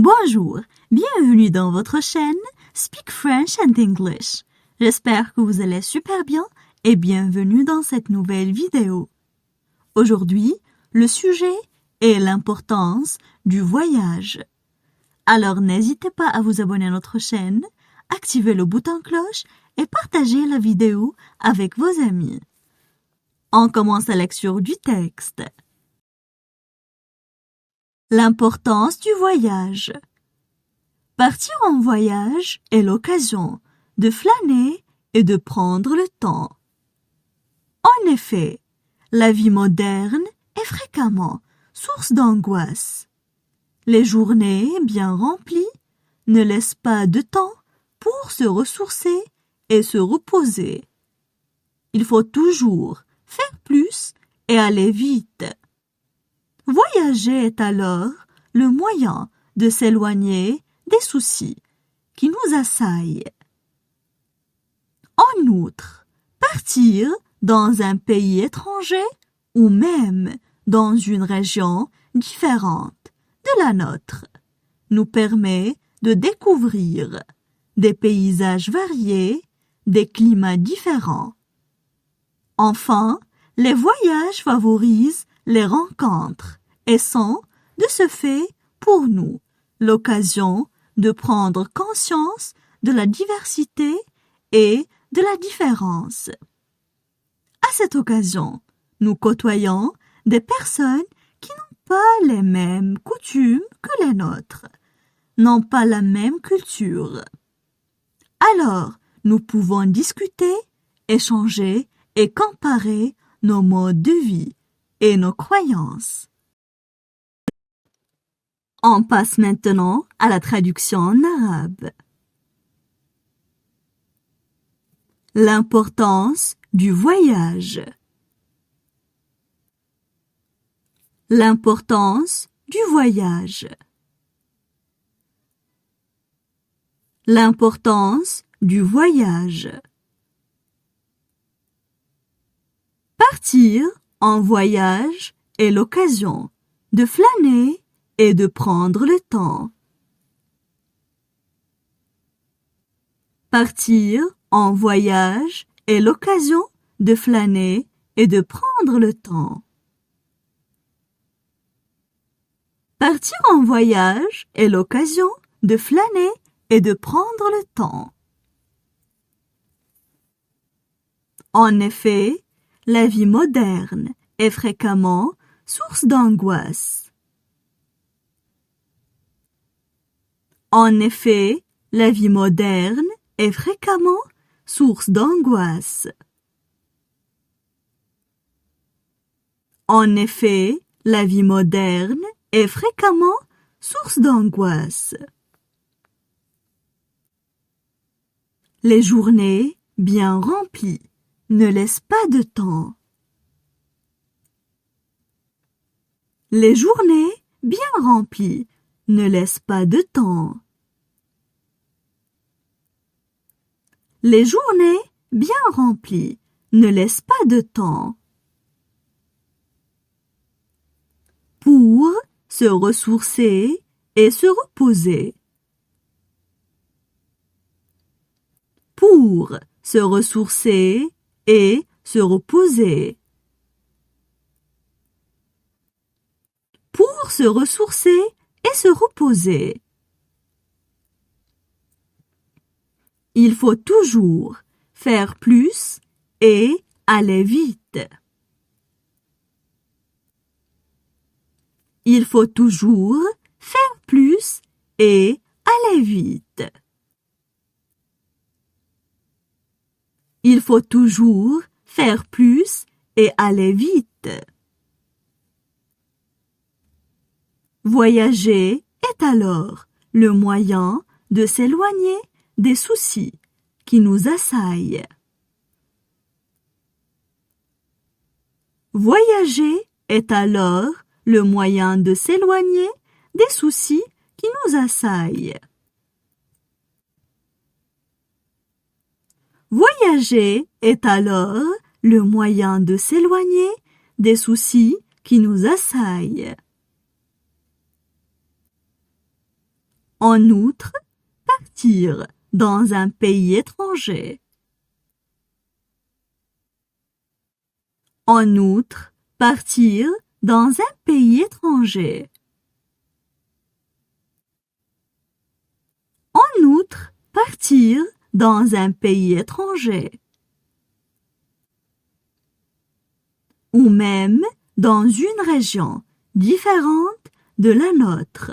Bonjour, bienvenue dans votre chaîne Speak French and English. J'espère que vous allez super bien et bienvenue dans cette nouvelle vidéo. Aujourd'hui, le sujet est l'importance du voyage. Alors n'hésitez pas à vous abonner à notre chaîne, activer le bouton cloche et partager la vidéo avec vos amis. On commence la lecture du texte. L'importance du voyage. Partir en voyage est l'occasion de flâner et de prendre le temps. En effet, la vie moderne est fréquemment source d'angoisse. Les journées bien remplies ne laissent pas de temps pour se ressourcer et se reposer. Il faut toujours faire plus et aller vite. Voyager est alors le moyen de s'éloigner des soucis qui nous assaillent. En outre, partir dans un pays étranger ou même dans une région différente de la nôtre nous permet de découvrir des paysages variés, des climats différents. Enfin, les voyages favorisent les rencontres et sont, de ce fait, pour nous, l'occasion de prendre conscience de la diversité et de la différence. À cette occasion, nous côtoyons des personnes qui n'ont pas les mêmes coutumes que les nôtres, n'ont pas la même culture. Alors, nous pouvons discuter, échanger et comparer nos modes de vie et nos croyances. On passe maintenant à la traduction en arabe. L'importance du voyage. L'importance du voyage. L'importance du voyage. Partir en voyage est l'occasion de flâner et de prendre le temps. Partir en voyage est l'occasion de flâner et de prendre le temps. Partir en voyage est l'occasion de flâner et de prendre le temps. En effet, la vie moderne est fréquemment source d'angoisse. En effet, la vie moderne est fréquemment source d'angoisse. En effet, la vie moderne est fréquemment source d'angoisse. Les journées bien remplies ne laissent pas de temps. Les journées bien remplies ne laissent pas de temps. Les journées bien remplies ne laissent pas de temps. Pour se ressourcer et se reposer. Pour se ressourcer et se reposer. Pour se ressourcer et se reposer. Il faut toujours faire plus et aller vite. Il faut toujours faire plus et aller vite. Il faut toujours faire plus et aller vite. Voyager est alors le moyen de s'éloigner des soucis qui nous assaillent. Voyager est alors le moyen de s'éloigner des soucis qui nous assaillent. Voyager est alors le moyen de s'éloigner des soucis qui nous assaillent. En outre, partir dans un pays étranger. En outre, partir dans un pays étranger. En outre, partir dans un pays étranger. Ou même dans une région différente de la nôtre.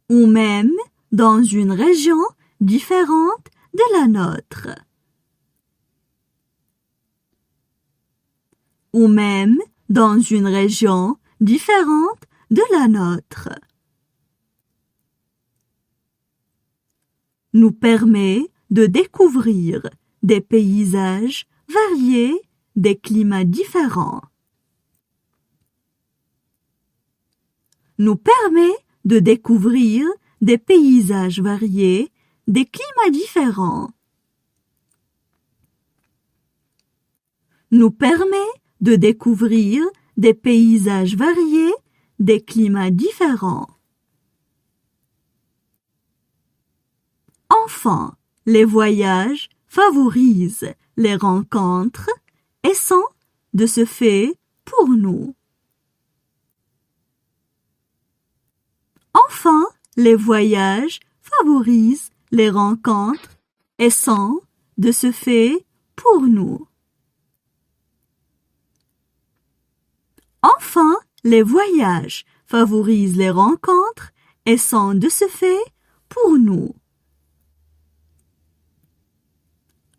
Ou même dans une région différente de la nôtre. Ou même dans une région différente de la nôtre. Nous permet de découvrir des paysages variés, des climats différents. Nous permet de découvrir des paysages variés, des climats différents. Nous permet de découvrir des paysages variés, des climats différents. Enfin, les voyages favorisent les rencontres et sont, de ce fait, pour nous. Enfin, les voyages favorisent les rencontres et sont, de ce fait, pour nous. Enfin, les voyages favorisent les rencontres et sont, de ce fait, pour nous.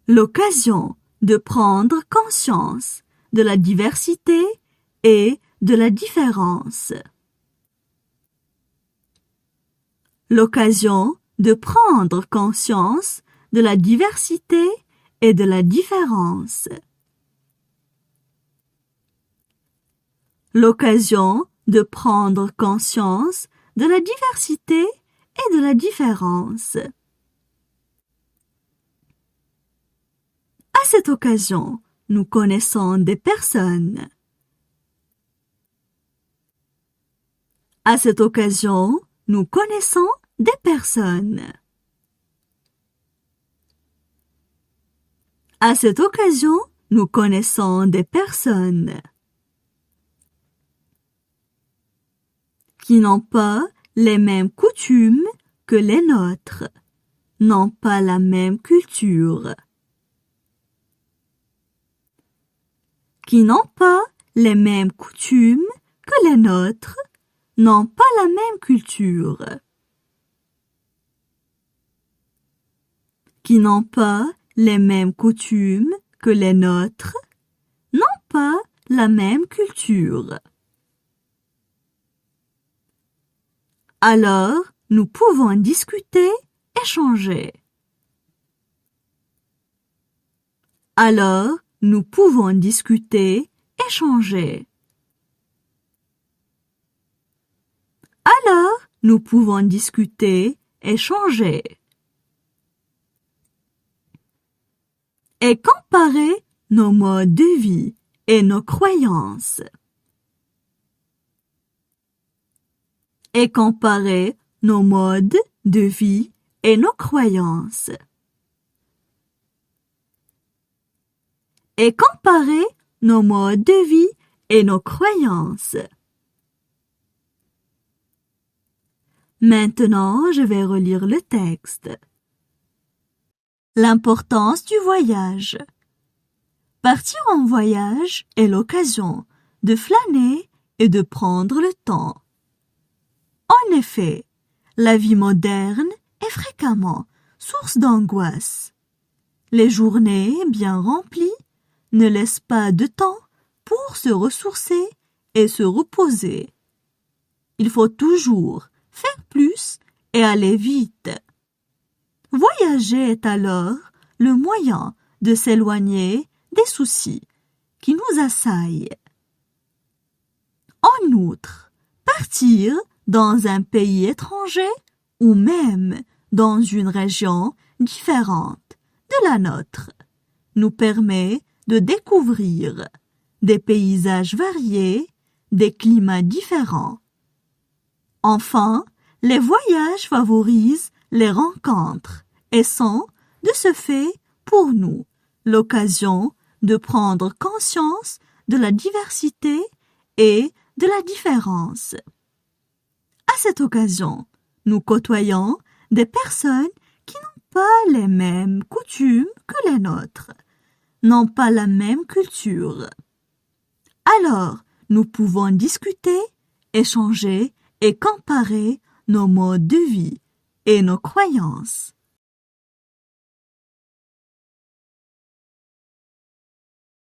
L'occasion de prendre conscience de la diversité et de la différence. L'occasion de prendre conscience de la diversité et de la différence. L'occasion de prendre conscience de la diversité et de la différence. À cette occasion, nous connaissons des personnes. À cette occasion, nous connaissons des personnes. À cette occasion, nous connaissons des personnes qui n'ont pas les mêmes coutumes que les nôtres, n'ont pas la même culture, qui n'ont pas les mêmes coutumes que les nôtres, n'ont pas la même culture, qui n'ont pas les mêmes coutumes que les nôtres, n'ont pas la même culture. Alors, nous pouvons discuter, échanger. Alors, nous pouvons discuter, échanger. Alors, nous pouvons discuter, échanger. Et comparer nos modes de vie et nos croyances. Et comparer nos modes de vie et nos croyances. Et comparer nos modes de vie et nos croyances. Maintenant, je vais relire le texte. L'importance du voyage. Partir en voyage est l'occasion de flâner et de prendre le temps. En effet, la vie moderne est fréquemment source d'angoisse. Les journées bien remplies ne laissent pas de temps pour se ressourcer et se reposer. Il faut toujours faire plus et aller vite. Voyager est alors le moyen de s'éloigner des soucis qui nous assaillent. En outre, partir dans un pays étranger ou même dans une région différente de la nôtre nous permet de découvrir des paysages variés, des climats différents. Enfin, les voyages favorisent les rencontres et sont, de ce fait, pour nous, l'occasion de prendre conscience de la diversité et de la différence. À cette occasion, nous côtoyons des personnes qui n'ont pas les mêmes coutumes que les nôtres, n'ont pas la même culture. Alors, nous pouvons discuter, échanger et comparer nos modes de vie et nos croyances.